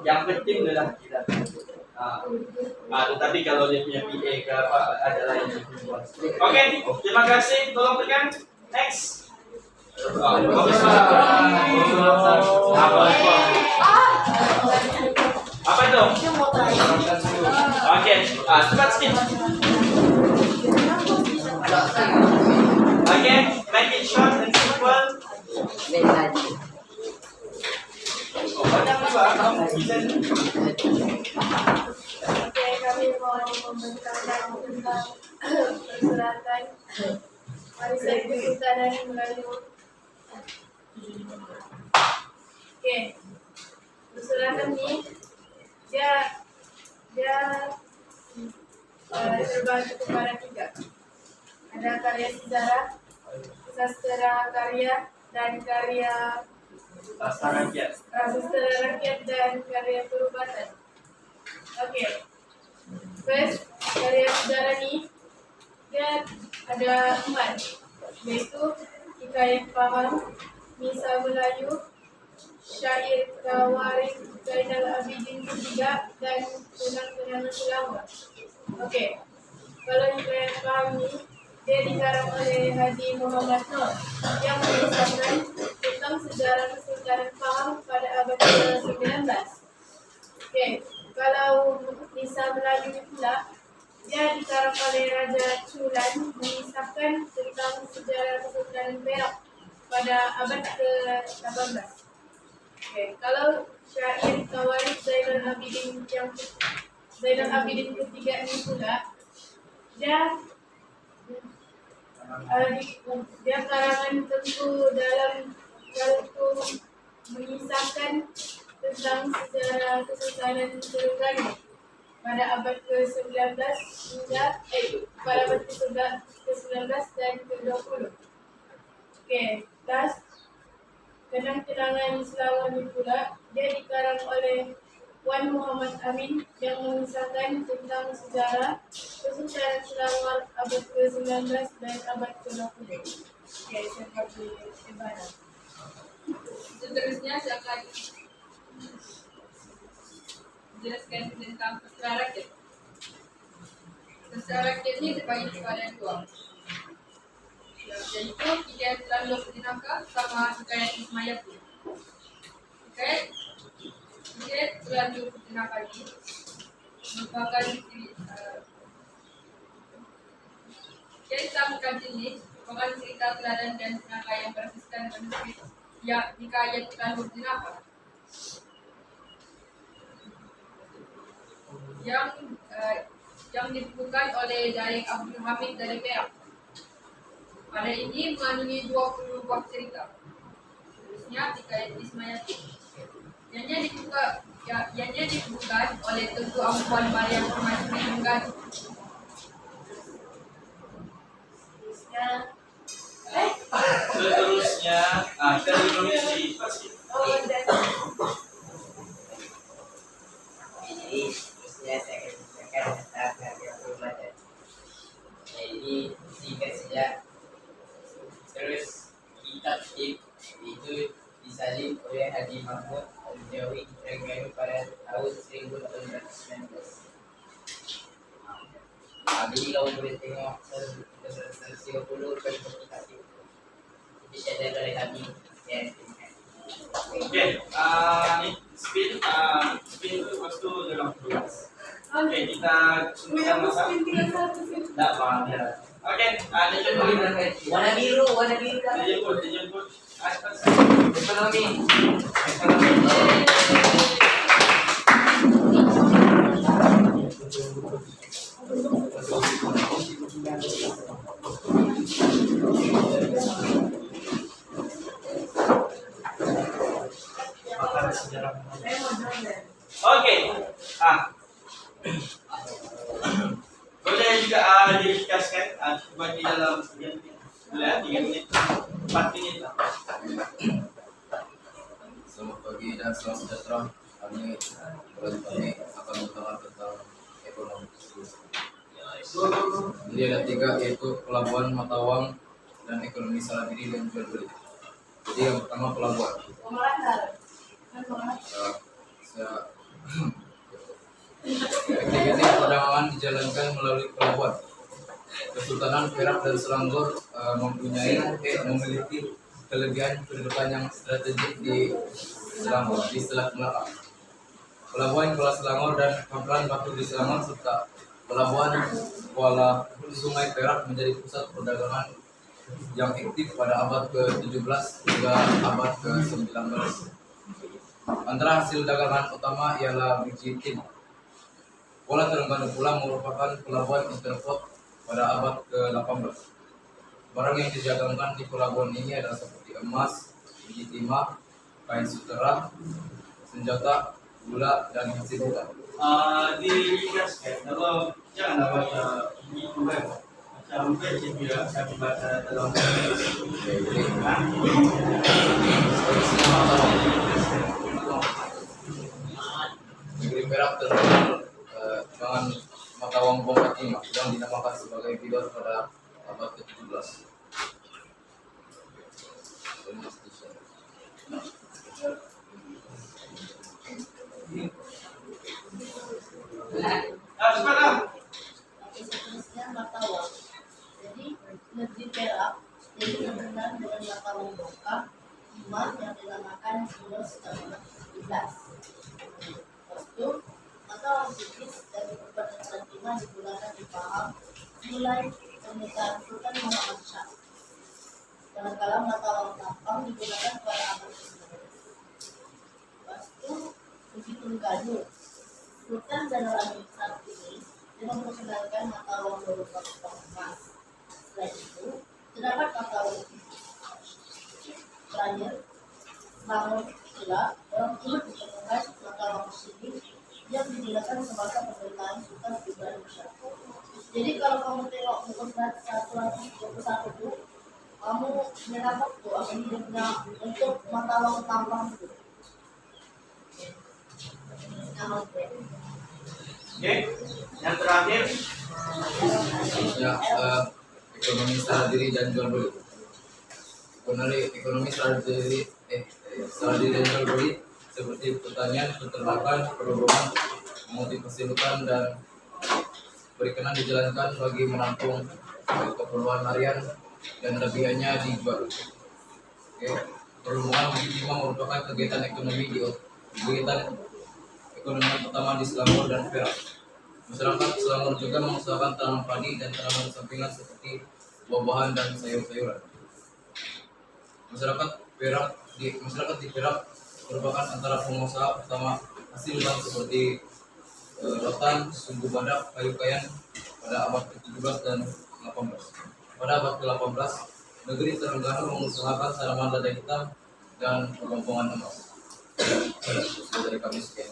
Yang penting adalah kita. Tetapi kalau dia punya PA ke apa ada lain. Oke, terima kasih. Tolong tekan next. Apa itu? Oke, cepat sikit. Oke, make it short and simple. Banyak juga kamu bisa. Oke, kami mohon memberikan tentang persuratan warisan kesultanan Melayu. Oke, persuratan ini dia terbagi kepada 3. Ada karya sejarah, sastra karya dan karya Sastra rakyat. sastra rakyat dan karya perubatan. Oke. First, karya sejarah ini dia ada 4, yaitu Hikayat Pahang, Misa Melayu, Syair Tawarikh Zainal Abidin III, dan Kenang-kenangan Selangor. Oke. Kalau Hikayat Pahang ini dia dikarang oleh Haji Muhammad Nur yang mengisahkan tentang sejarah Kesultanan Pahang pada abad ke-19. Oke, kalau Misa Melayu pula dia dikarang oleh Raja Chulan mengisahkan tentang sejarah Kesultanan Perak pada abad ke-18. Oke, kalau Syair Tawarikh Zainal Abidin III ini pula dia karangan tentu dalam mengisahkan tentang sejarah Kesultanan Terengganu pada abad ke-19 hingga pada abad ke-19 dan ke-20. Oke, thus Kenang-kenangan Selangor ini pula dia dikarang oleh Wan Muhammad Amin yang mengisahkan tentang sejarah Kesultanan Selangor abad ke-19 dan abad ke-20. Oke, seperti ibadah. Seterusnya saya akan menjelaskan tentang sastra rakyat. Sastra rakyat ini terbagi kepada 2, yaitu Hikayat Landok Dinaka sama Hikayat Ismayati. Hikayat Landok Dinaka ini merupakan cerita teladan dan Dinaka yang berbasiskan manuskrip ya Hikayat Landok Dinaka yang dibukukan oleh Daik Abdul Hamid dari Perak. Pada ini mengandungi 20 buah cerita. Terusnya Hikayat Ismayati. Ianya dibukukan oleh Tengku Ampuan Maryam Permaisuri Trengganu. Seterusnya, dari Indonesia pasti. Ini terusnya saya akan ceritakan tentang karya perubatan. Ini singkat saja. Terus kitab itu disalin oleh Haji Mahmud Al-Jawi Terengganu pada tahun 1819. Jadi kalau boleh tengok 30 kali kitab itu. Jadi saya dari kami yang Oke, ini spin itu waktu dalam kelas. Oke, kita suntikan masa. Tidak apa-apa. Oke, dijemput. warna biru Dijemput. Atas. ekonomi. Oke, boleh juga dijelaskan coba di dalam 3 menit, 4 menit lah. Selamat pagi dan selamat sejahtera. Kami akan berbicara tentang ekonomi. Jadi ada 3, yaitu pelabuhan, mata uang, dan ekonomi salah diri dan jual beli. Jadi yang pertama pelabuhan. Aktivitas perdagangan dijalankan melalui pelabuhan. Kesultanan Perak dan Selangor memiliki kelebihan kedudukan yang strategik di Selangor di Selat Melaka. Pelabuhan Kuala Selangor dan Pangkalan Batu di Selangor serta pelabuhan Kuala Sungai Perak menjadi pusat perdagangan yang aktif pada abad ke-17 hingga abad ke-19. Antara hasil dagangan utama ialah biji tin. Kuala Terengganu pula merupakan pelabuhan interport pada abad ke-18. Barang yang didagangkan di pelabuhan ini adalah seperti emas, biji timah, kain sutera, senjata, gula, dan hasil hutan. Dijelaskan kalau jangan baca buku web, baca mungkin juga kami baca dalam Negeri Perak terkenal dengan mata uang bongkar timah yang dinamakan sebagai bidor pada abad ke-17. sekarang. Tapi seterusnya mata uang. Jadi negeri Perak jadi terkenal dengan mata uang bongkar timah yang dinamakan bidor setelah 17. Lepas itu mata uang Bugis dari perbatasan timah digunakan di Pahang mulai pemerintahan Sultan Muhammad Shah. Kadang-kala mata uang tampang digunakan pada abad ke-19. Lepas itu begitu gaduh. Sultan Zainal Abidin saat ini dengan memperkenalkan mata uang berupa kepala emas. Selain itu, terdapat mata uang terakhir, namun pula orang turut ditemukan mata uang sini yang digunakan semasa pemerintahan Sultan Ibrahim Shah. Jadi kalau kamu tengok buku surat 121 itu, kamu mendapat tuh apa hidupnya untuk mata uang tampang itu. Oke, yang terakhir Ya, ekonomi secara diri dan jual beli. Ekonomi secara diri dan jual beli seperti pertanian, peternakan, perhubungan, motivasi hutan dan perikanan dijalankan bagi menampung keperluan harian dan lebihannya dijual. Oke, perhubungan merupakan kegiatan ekonomi pertama di Selangor dan Perak. Masyarakat Selangor juga mengusahakan tanaman padi dan tanaman sampingan seperti buah-buahan dan sayur-sayuran. Masyarakat di Perak merupakan antara pengusaha utama hasil hutan seperti rotan, sumbu badak, kayu kayan pada abad ke-17 dan 18. Pada abad ke-18, negeri Terengganu mengusahakan tanaman lada hitam dan perlompongan emas. Dari kami sekian.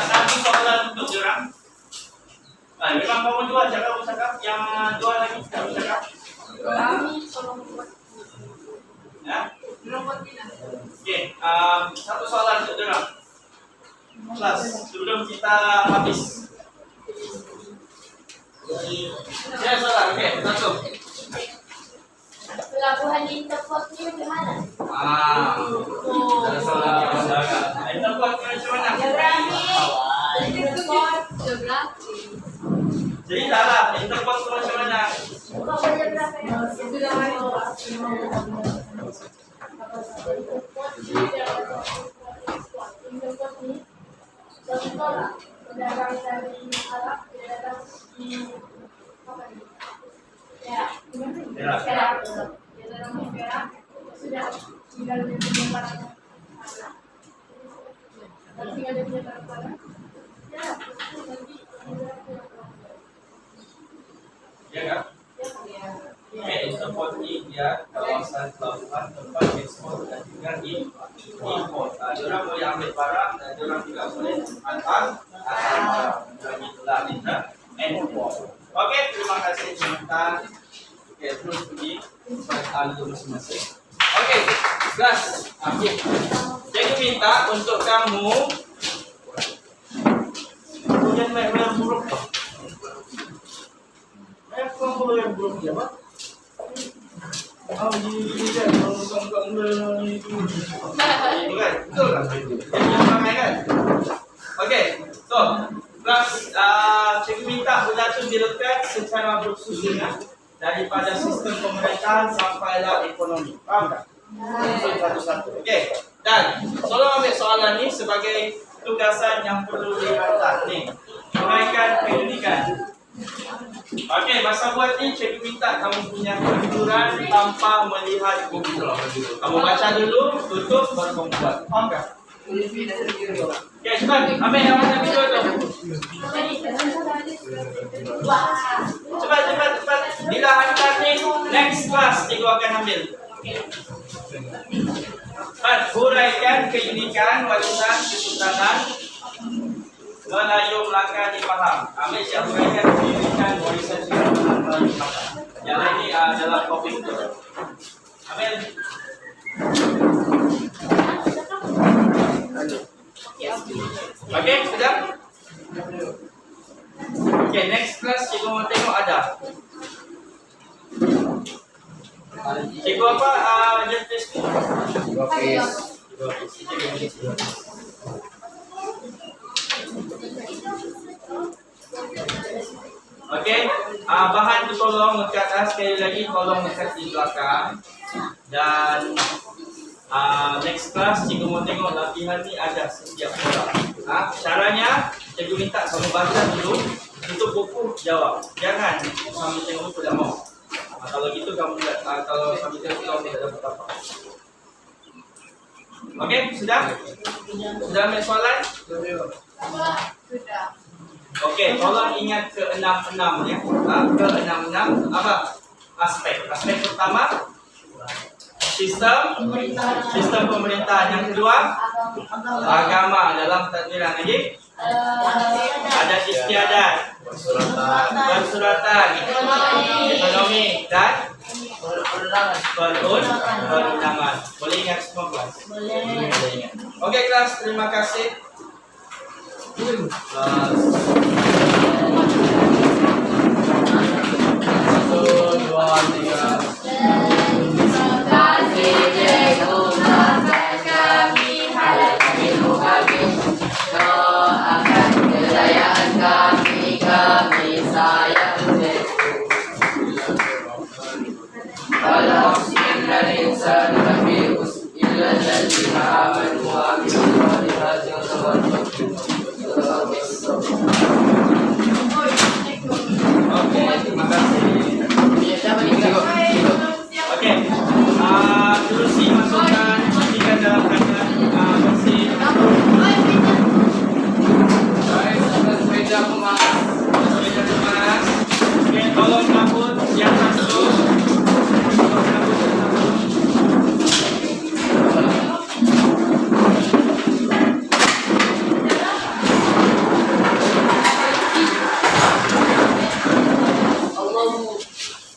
satu soalan untuk jurang. Memang kamu dua cakap yang dua lagi cakap. Kami tolong buat Ya. belum buat tidak. Oke, satu soalan untuk jurang. Kelas sebelum kita habis. Ya soalan, oke satu. Pelabuhan Interport-nya di mana? Ada soalan. Interport macam mana? Interport. Jadi salah, Interport macam mana? Kok bayar berapa ya? Sudah hari. Interport ini contoh pedagang dari Arab, pedagang di apa ini? Ya, Ya. Perak. Pedagang di Perak sudah tinggal di barang. Dan tinggal di barang. Ya, nanti Ya kan? Oke, Interport ini dia kawasan pelabuhan tempat ekspor dan juga import. Diorang boleh ambil barang dan diorang juga boleh hantar barang. Jadi itulah inter export. Oke, terima kasih teman-teman. Oke, terus pergi soal masing-masing. Oke, gas. Oke. Jadi minta untuk kamu punya yang buruk. Kamu yang buruk ya, Pak? Ini kan, kalau itu kan, betul kan? Yang ramai kan? Oke, so, kelas cikgu minta benda itu diletak secara bersusunan daripada sistem pemerintahan sampailah ekonomi. Faham tak? Satu-satu. Oke, dan tolong ambil soalan ini sebagai tugasan yang perlu dihantar nih. Uraikan pendidikan. Oke, masa buat ni cikgu minta kamu punya tiduran tanpa melihat buku. Kamu baca dulu, tutup, baru kamu buat. Faham tak? Oke, cepat. Ambil yang mana video tu. Cepat. Bila hantar ni, next class cikgu akan ambil. Cepat, huraikan keunikan warisan kesultanan Melayu Melaka dipaham. Ambil siap uraikan pendidikan warisan budaya Melayu Melaka. Yang lain ini adalah topik itu. Ambil. Okey, sudah? Okey, next class cikgu mau tengok ada. Cikgu apa jenis test ni? Okey, bahan tu tolong lekat sekali lagi, tolong lekat di belakang. Dan next class cikgu mau tengok latihan ni ada setiap orang. Caranya cikgu minta kamu baca dulu, tutup buku, jawab. Jangan sambil tengok buku tak mau. Kalau gitu kamu kalau sambil tengok kamu tidak dapat apa. Okey, sudah? Sudah ambil soalan? Sudah. Okey, tolong ingat ke-6 ya. Ke-6 apa? Aspek. Aspek pertama sistem pemerintahan. Yang kedua agama dalam takdiran lagi. Ada istiadat, persuratan, ekonomi dan perundangan. Boleh ingat semua kelas? Boleh ingat. Okey kelas, terima kasih. Satu, dua, tiga. Terima kasih cikgu maafkan kami halangan ilmu kami. Doakan kejayaan kami, kami sayang cikgu. Walau sinar insan kami illa alladzina amanu wa amilus solihati wa tawakkal. Okey, terima kasih. Okey, kerusi masukkan, matikan dalam keadaan bersih. Baik, atas meja kemas. Meja kemas. Okey, tolong kabut yang masuk. Tolong kabut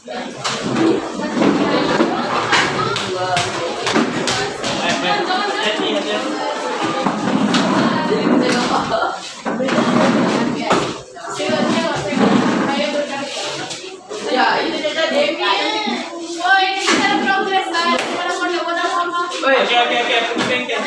yang masuk. Hati-hati. Ya, ini dia Dewi. Oh, ini kita progres kan? Mana mama. Okey, pergi bengkel.